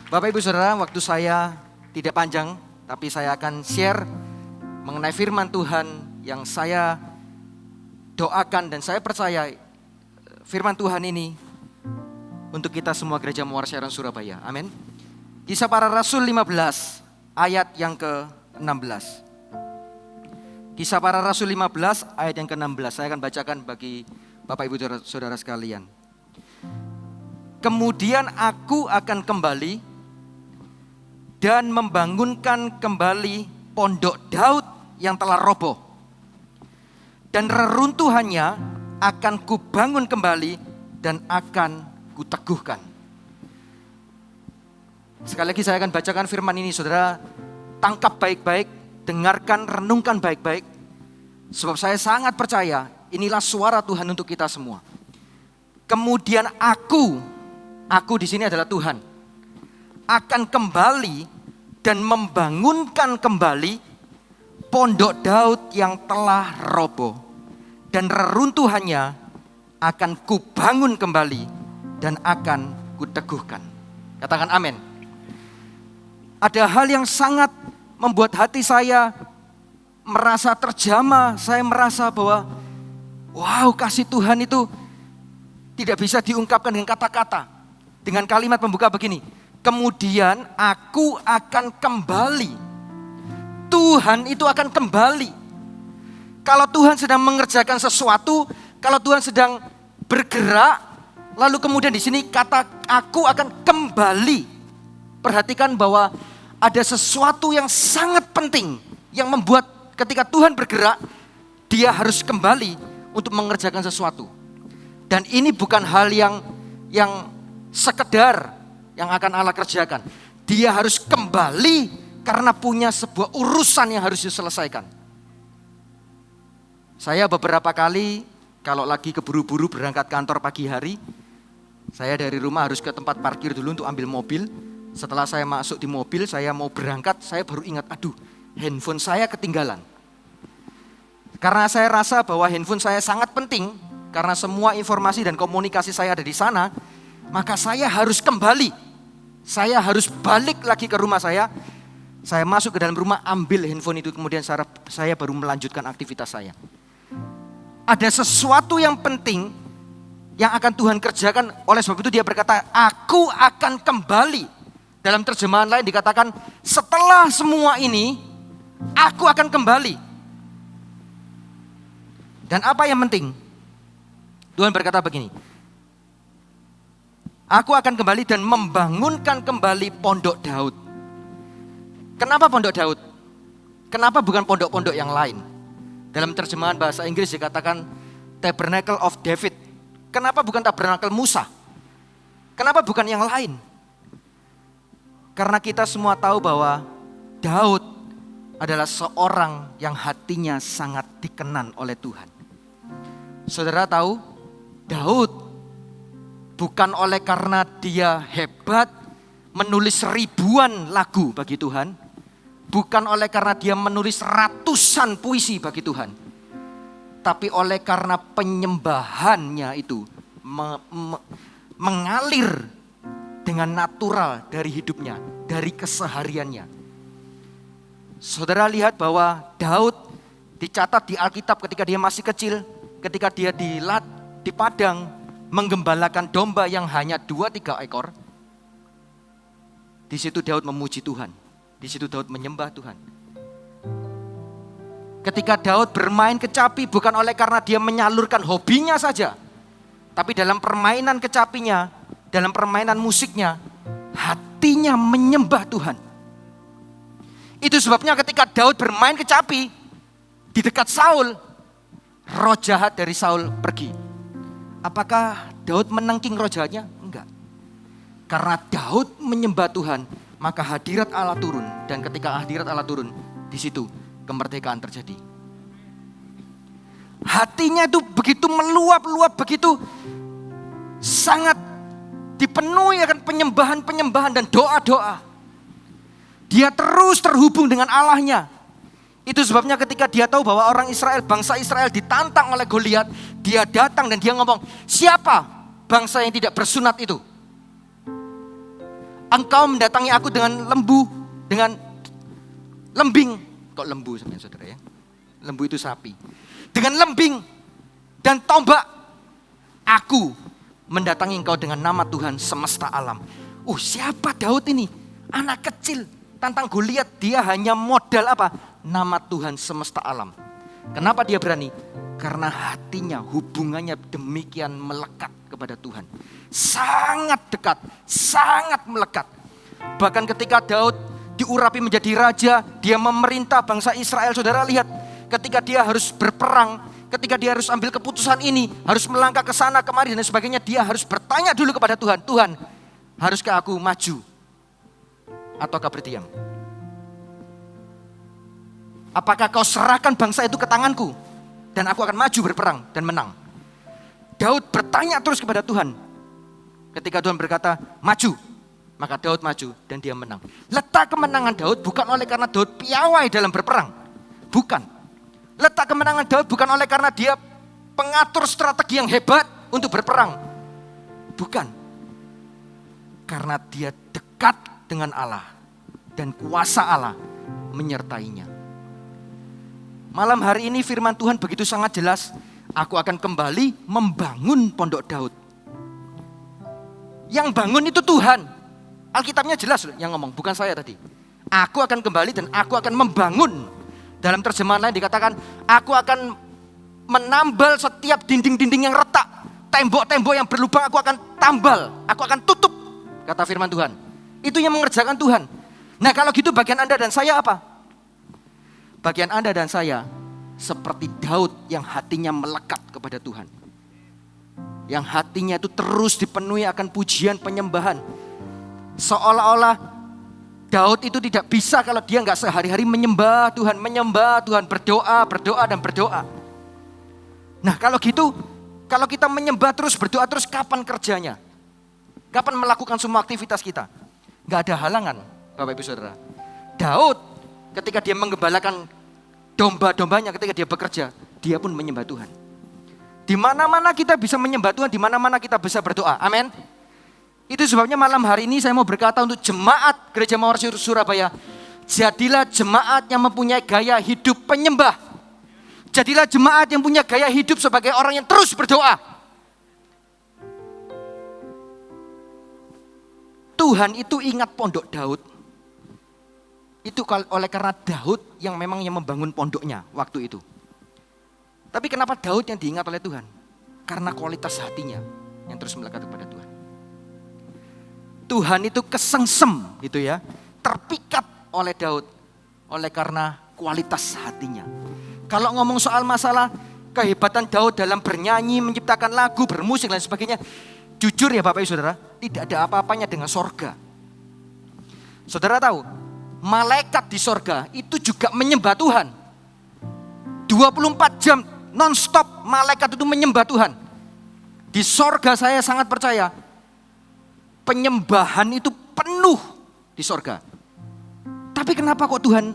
Bapak Ibu Saudara, waktu saya tidak panjang, tapi saya akan share mengenai firman Tuhan yang saya doakan dan saya percaya firman Tuhan ini untuk kita semua Gereja Muara Siaran Surabaya. Amin. Kisah Para Rasul 15 ayat yang ke-16. Kisah Para Rasul 15 ayat yang ke-16. Saya akan bacakan bagi Bapak Ibu Saudara sekalian. Kemudian aku akan kembali dan membangunkan kembali pondok Daud yang telah roboh. Dan reruntuhannya akan kubangun kembali dan akan kuteguhkan. Sekali lagi saya akan bacakan firman ini, saudara. Tangkap baik-baik, dengarkan, renungkan baik-baik. Sebab saya sangat percaya inilah suara Tuhan untuk kita semua. Kemudian aku di sini adalah Tuhan, akan kembali dan membangunkan kembali pondok Daud yang telah roboh. Dan reruntuhannya akan kubangun kembali dan akan kuteguhkan. Katakan amin. Ada hal yang sangat membuat hati saya merasa terjamah. Saya merasa bahwa wow, kasih Tuhan itu tidak bisa diungkapkan dengan kata-kata. Dengan kalimat pembuka begini, kemudian aku akan kembali. Tuhan itu akan kembali. Kalau Tuhan sedang mengerjakan sesuatu, kalau Tuhan sedang bergerak, lalu kemudian di sini kata aku akan kembali. Perhatikan bahwa ada sesuatu yang sangat penting yang membuat ketika Tuhan bergerak, dia harus kembali untuk mengerjakan sesuatu. Dan ini bukan hal yang sekedar yang akan Allah kerjakan. Dia harus kembali karena punya sebuah urusan yang harus diselesaikan. Saya beberapa kali kalau lagi keburu-buru berangkat kantor pagi hari, saya dari rumah harus ke tempat parkir dulu untuk ambil mobil. Setelah saya masuk di mobil, saya mau berangkat, saya baru ingat, aduh, handphone saya ketinggalan. Karena saya rasa bahwa handphone saya sangat penting, karena semua informasi dan komunikasi saya ada di sana, maka saya harus kembali. Saya harus balik lagi ke rumah saya. Saya masuk ke dalam rumah, ambil handphone itu, kemudian saya baru melanjutkan aktivitas saya. Ada sesuatu yang penting yang akan Tuhan kerjakan. Oleh sebab itu dia berkata, aku akan kembali. Dalam terjemahan lain dikatakan, setelah semua ini, aku akan kembali. Dan apa yang penting? Tuhan berkata begini, aku akan kembali dan membangunkan kembali pondok Daud. Kenapa pondok Daud? Kenapa bukan pondok-pondok yang lain? Dalam terjemahan bahasa Inggris dikatakan Tabernacle of David. Kenapa bukan Tabernacle Musa? Kenapa bukan yang lain? Karena kita semua tahu bahwa Daud adalah seorang yang hatinya sangat dikenan oleh Tuhan. Saudara tahu, Daud bukan oleh karena dia hebat menulis ribuan lagu bagi Tuhan, bukan oleh karena dia menulis ratusan puisi bagi Tuhan, tapi oleh karena penyembahannya itu mengalir dengan natural dari hidupnya, dari kesehariannya. Saudara lihat bahwa Daud dicatat di Alkitab ketika dia masih kecil, ketika dia di padang menggembalakan domba yang hanya 2-3 ekor. Di situ Daud memuji Tuhan. Di situ Daud menyembah Tuhan. Ketika Daud bermain kecapi bukan oleh karena dia menyalurkan hobinya saja, tapi dalam permainan kecapinya, dalam permainan musiknya, hatinya menyembah Tuhan. Itu sebabnya ketika Daud bermain kecapi di dekat Saul, roh jahat dari Saul pergi. Apakah Daud menengking roh jahatnya? Enggak. Karena Daud menyembah Tuhan, maka hadirat Allah turun. Dan ketika hadirat Allah turun, di situ kemerdekaan terjadi. Hatinya itu begitu meluap-luap, begitu sangat dipenuhi akan penyembahan-penyembahan dan doa-doa. Dia terus terhubung dengan Allahnya. Itu sebabnya ketika dia tahu bahwa orang Israel, bangsa Israel ditantang oleh Goliat, dia datang dan dia ngomong, siapa bangsa yang tidak bersunat itu? Engkau mendatangi aku dengan lembu, dengan lembing. Kok lembu sebenarnya saudara ya? Lembu itu sapi. Dengan lembing dan tombak. Aku mendatangi engkau dengan nama Tuhan semesta alam. Siapa Daud ini? Anak kecil tantang Goliat, dia hanya modal apa? Nama Tuhan semesta alam. Kenapa dia berani? Karena hatinya, hubungannya demikian melekat kepada Tuhan. Sangat dekat, sangat melekat. Bahkan ketika Daud diurapi menjadi raja, dia memerintah bangsa Israel. Saudara lihat, ketika dia harus berperang, ketika dia harus ambil keputusan ini, harus melangkah ke sana kemari dan sebagainya, dia harus bertanya dulu kepada Tuhan, Tuhan, haruskah aku maju ataukah berdiam? Apakah kau serahkan bangsa itu ke tanganku dan aku akan maju berperang dan menang? Daud bertanya terus kepada Tuhan. Ketika Tuhan berkata, maju, maka Daud maju dan dia menang. Letak kemenangan Daud bukan oleh karena Daud piawai dalam berperang. Bukan. Letak kemenangan Daud bukan oleh karena dia pengatur strategi yang hebat untuk berperang. Bukan. Karena dia dekat dengan Allah dan kuasa Allah menyertainya. Malam hari ini firman Tuhan begitu sangat jelas. Aku akan kembali membangun pondok Daud. Yang bangun itu Tuhan. Alkitabnya jelas yang ngomong, bukan saya tadi. Aku akan kembali dan aku akan membangun. Dalam terjemahan lain dikatakan, aku akan menambal setiap dinding-dinding yang retak. Tembok-tembok yang berlubang aku akan tambal. Aku akan tutup, kata firman Tuhan. Itu yang mengerjakan Tuhan. Nah kalau gitu bagian Anda dan saya apa? Bagian Anda dan saya seperti Daud yang hatinya melekat kepada Tuhan. Yang hatinya itu terus dipenuhi akan pujian penyembahan. Seolah-olah Daud itu tidak bisa kalau dia gak sehari-hari menyembah Tuhan, berdoa dan berdoa. Nah kalau gitu, kalau kita menyembah terus, berdoa terus, kapan kerjanya? Kapan melakukan semua aktivitas kita? Gak ada halangan, Bapak Ibu Saudara. Daud ketika dia menggembalakan domba-dombanya, ketika dia bekerja, dia pun menyembah Tuhan. Di mana-mana kita bisa menyembah Tuhan, di mana-mana kita bisa berdoa. Amin. Itu sebabnya malam hari ini saya mau berkata untuk jemaat Gereja Mawar Surabaya, jadilah jemaat yang mempunyai gaya hidup penyembah. Jadilah jemaat yang punya gaya hidup sebagai orang yang terus berdoa. Tuhan itu ingat pondok Daud. Itu oleh karena Daud yang memang yang membangun pondoknya waktu itu. Tapi kenapa Daud yang diingat oleh Tuhan? Karena kualitas hatinya yang terus melekat kepada Tuhan. Tuhan itu kesengsem gitu ya, terpikat oleh Daud oleh karena kualitas hatinya. Kalau ngomong soal masalah kehebatan Daud dalam bernyanyi, menciptakan lagu, bermusik dan sebagainya, jujur ya Bapak Ibu Saudara, tidak ada apa-apanya dengan sorga. Saudara tahu, malaikat di sorga itu juga menyembah Tuhan. 24 jam non-stop malaikat itu menyembah Tuhan. Di sorga saya sangat percaya, penyembahan itu penuh di sorga. Tapi kenapa kok Tuhan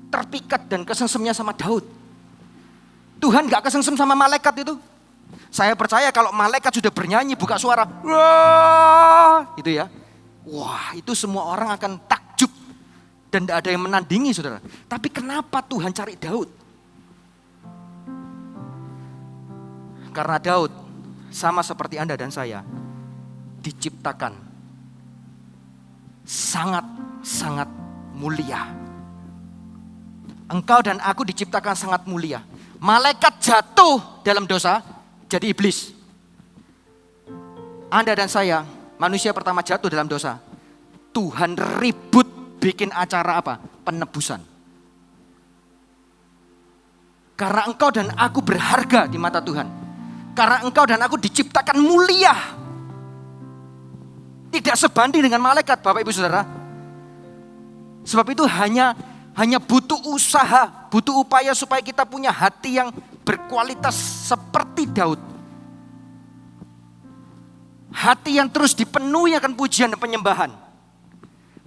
terpikat dan kesengsemnya sama Daud? Tuhan gak kesengsem sama malaikat itu. Saya percaya kalau malaikat sudah bernyanyi, buka suara, wah, gitu ya. Wah, itu semua orang akan takjub dan tidak ada yang menandingi, saudara. Tapi kenapa Tuhan cari Daud? Karena Daud sama seperti Anda dan saya diciptakan sangat-sangat mulia. Engkau dan aku diciptakan sangat mulia. Malaikat jatuh dalam dosa, jadi iblis. Anda dan saya, manusia pertama jatuh dalam dosa. Tuhan ribut bikin acara apa? Penebusan. Karena engkau dan aku berharga di mata Tuhan. Karena engkau dan aku diciptakan mulia. Tidak sebanding dengan malaikat, Bapak Ibu Saudara. Sebab itu hanya butuh usaha, butuh upaya supaya kita punya hati yang berkualitas seperti Daud. Hati yang terus dipenuhi akan pujian dan penyembahan.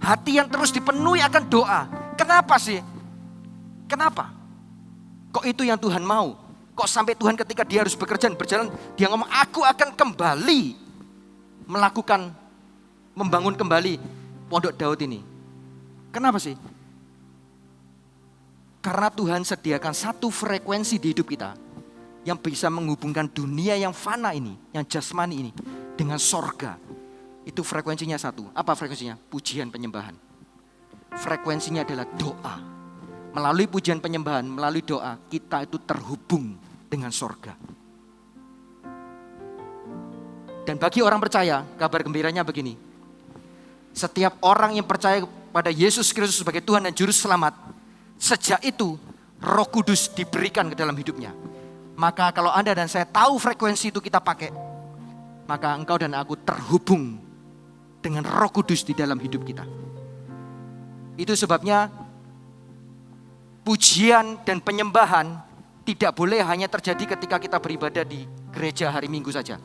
Hati yang terus dipenuhi akan doa. Kenapa sih? Kenapa? Kok itu yang Tuhan mau? Kok sampai Tuhan ketika dia harus bekerja dan berjalan, dia ngomong, aku akan kembali melakukan membangun kembali Pondok Daud ini. Kenapa sih? Karena Tuhan sediakan satu frekuensi di hidup kita yang bisa menghubungkan dunia yang fana ini, yang jasmani ini, dengan sorga. Itu frekuensinya satu. Apa frekuensinya? Pujian penyembahan. Frekuensinya adalah doa. Melalui pujian penyembahan, melalui doa, kita itu terhubung dengan sorga. Dan bagi orang percaya, kabar gembiranya begini. Setiap orang yang percaya pada Yesus Kristus sebagai Tuhan dan Juru Selamat, sejak itu Roh Kudus diberikan ke dalam hidupnya. Maka kalau Anda dan saya tahu frekuensi itu kita pakai, maka engkau dan aku terhubung dengan Roh Kudus di dalam hidup kita. Itu sebabnya pujian dan penyembahan tidak boleh hanya terjadi ketika kita beribadah di gereja hari Minggu saja.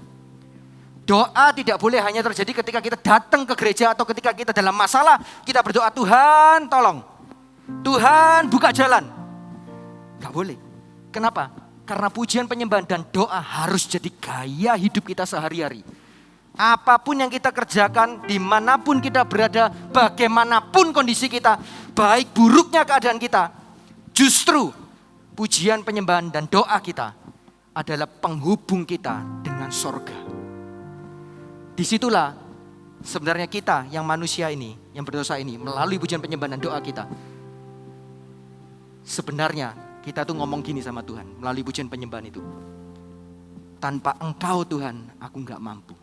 Doa tidak boleh hanya terjadi ketika kita datang ke gereja atau ketika kita dalam masalah, kita berdoa, Tuhan tolong, Tuhan buka jalan. Gak boleh. Kenapa? Karena pujian, penyembahan dan doa harus jadi gaya hidup kita sehari-hari. Apapun yang kita kerjakan, dimanapun kita berada, bagaimanapun kondisi kita, baik buruknya keadaan kita, justru pujian, penyembahan dan doa kita adalah penghubung kita dengan sorga. Disitulah sebenarnya kita yang manusia ini, yang berdosa ini, melalui pujian, penyembahan dan doa kita, sebenarnya kita tuh ngomong gini sama Tuhan melalui pujian penyembahan itu. Tanpa Engkau Tuhan, aku gak mampu.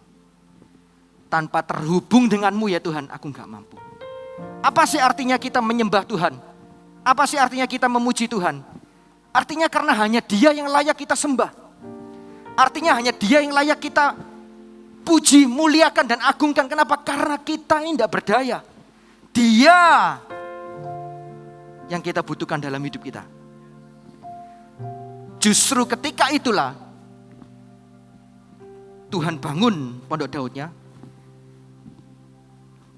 Tanpa terhubung denganmu ya Tuhan, aku gak mampu. Apa sih artinya kita menyembah Tuhan? Apa sih artinya kita memuji Tuhan? Artinya karena hanya Dia yang layak kita sembah. Artinya hanya Dia yang layak kita puji, muliakan dan agungkan. Kenapa? Karena kita ini tidak berdaya. Dia yang kita butuhkan dalam hidup kita. Justru ketika itulah Tuhan bangun Pondok Daudnya.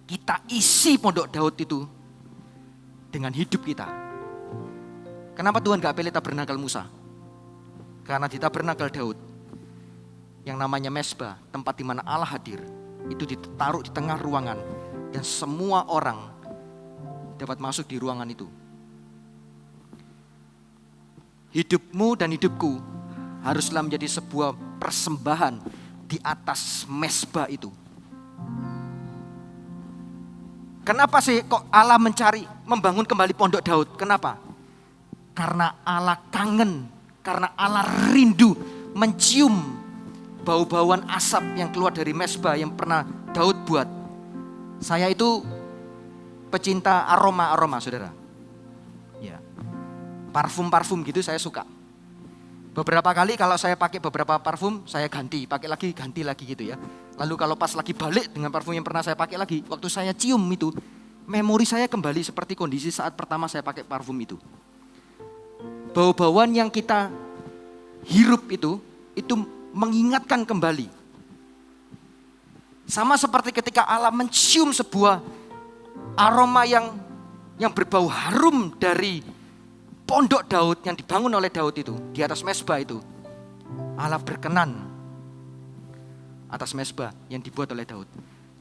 Kita isi Pondok Daud itu dengan hidup kita. Kenapa Tuhan gak pilih tabernakel Musa? Karena di tabernakel Daud, yang namanya mesbah, tempat di mana Allah hadir, itu ditaruh di tengah ruangan dan semua orang dapat masuk di ruangan itu. Hidupmu dan hidupku haruslah menjadi sebuah persembahan di atas mesbah itu. Kenapa sih kok Allah membangun kembali Pondok Daud? Kenapa? Karena Allah kangen, karena Allah rindu mencium bau-bauan asap yang keluar dari mesbah yang pernah Daud buat. Saya itu pecinta aroma-aroma, saudara. Ya. Parfum-parfum gitu saya suka. Beberapa kali kalau saya pakai beberapa parfum, saya pakai lagi, ganti lagi gitu ya. Lalu kalau pas lagi balik dengan parfum yang pernah saya pakai lagi, waktu saya cium itu, memori saya kembali seperti kondisi saat pertama saya pakai parfum itu. Bau-bauan yang kita hirup itu mengingatkan kembali. Sama seperti ketika Allah mencium sebuah aroma yang berbau harum dari Pondok Daud yang dibangun oleh Daud itu, di atas mesbah itu. Allah berkenan atas mesbah yang dibuat oleh Daud.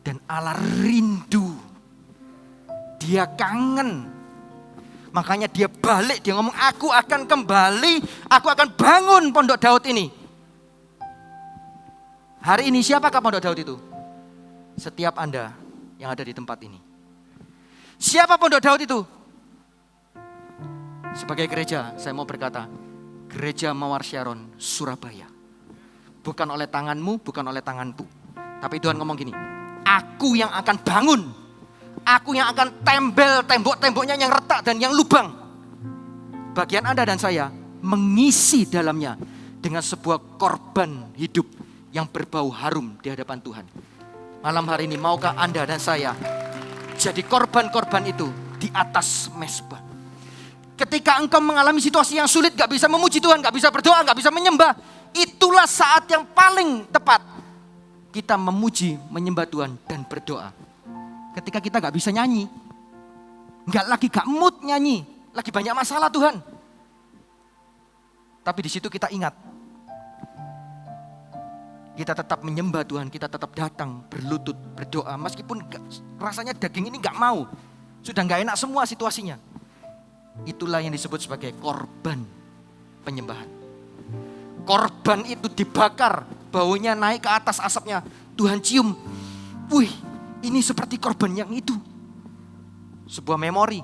Dan Allah rindu. Dia kangen. Makanya dia balik, dia ngomong, aku akan kembali, aku akan bangun Pondok Daud ini. Hari ini siapakah Pondok Daud itu? Setiap Anda yang ada di tempat ini. Siapa Pondok Daud itu? Sebagai gereja, saya mau berkata, Gereja Mawar Syaron, Surabaya. Bukan oleh tanganmu, bukan oleh tanganku. Tapi Tuhan ngomong gini, aku yang akan bangun. Aku yang akan tembel tembok-temboknya yang retak dan yang lubang. Bagian Anda dan saya mengisi dalamnya dengan sebuah korban hidup yang berbau harum di hadapan Tuhan. Malam hari ini maukah Anda dan saya jadi korban-korban itu di atas mesbah? Ketika engkau mengalami situasi yang sulit, gak bisa memuji Tuhan, gak bisa berdoa, gak bisa menyembah, itulah saat yang paling tepat kita memuji, menyembah Tuhan dan berdoa. Ketika kita gak bisa nyanyi, gak mood nyanyi, lagi banyak masalah Tuhan. Tapi di situ kita ingat, Kita tetap menyembah Tuhan, kita tetap datang, berlutut, berdoa. Meskipun rasanya daging ini gak mau. Sudah gak enak semua situasinya. Itulah yang disebut sebagai korban penyembahan. Korban itu dibakar, baunya naik ke atas asapnya. Tuhan cium, wih ini seperti korban yang itu. Sebuah memori.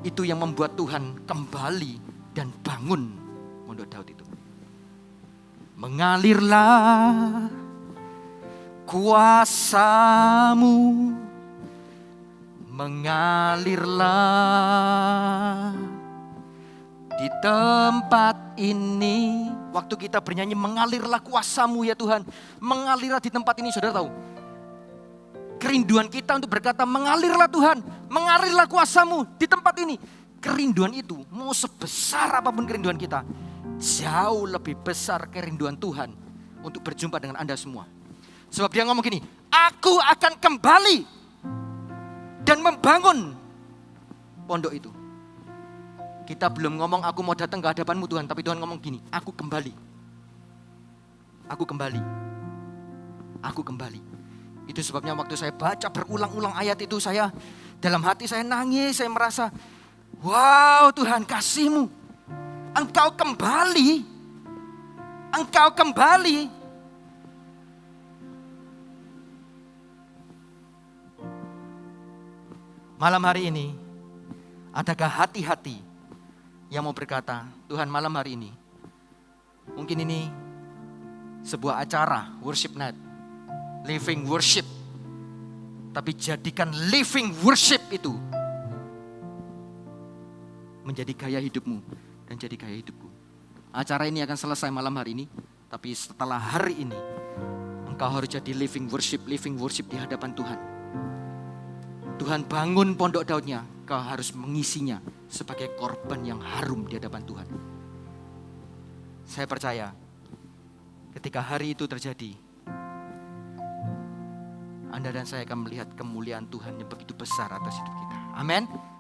Itu yang membuat Tuhan kembali dan bangun Pondok Daud itu. Mengalirlah kuasa-Mu, mengalirlah di tempat ini. Waktu kita bernyanyi mengalirlah kuasa-Mu ya Tuhan, mengalirlah di tempat ini. Saudara tahu, kerinduan kita untuk berkata mengalirlah Tuhan, mengalirlah kuasa-Mu di tempat ini. Kerinduan itu mau sebesar apapun kerinduan kita, jauh lebih besar kerinduan Tuhan untuk berjumpa dengan Anda semua. Sebab dia ngomong gini, aku akan kembali dan membangun pondok itu. Kita belum ngomong aku mau datang ke hadapan-Mu Tuhan, tapi Tuhan ngomong gini, aku kembali. Aku kembali. Aku kembali. Itu sebabnya waktu saya baca berulang-ulang ayat itu, saya dalam hati saya nangis, saya merasa, wow Tuhan, kasih-Mu. Engkau kembali. Engkau kembali. Malam hari ini, adakah hati-hati yang mau berkata, Tuhan malam hari ini, mungkin ini sebuah acara worship night, living worship. Tapi jadikan living worship itu menjadi gaya hidupmu dan jadi gaya hidupku. Acara ini akan selesai malam hari ini, tapi setelah hari ini engkau harus jadi living worship di hadapan Tuhan. Tuhan bangun pondok Daudnya, kau harus mengisinya sebagai korban yang harum di hadapan Tuhan. Saya percaya ketika hari itu terjadi, Anda dan saya akan melihat kemuliaan Tuhan yang begitu besar atas hidup kita. Amin.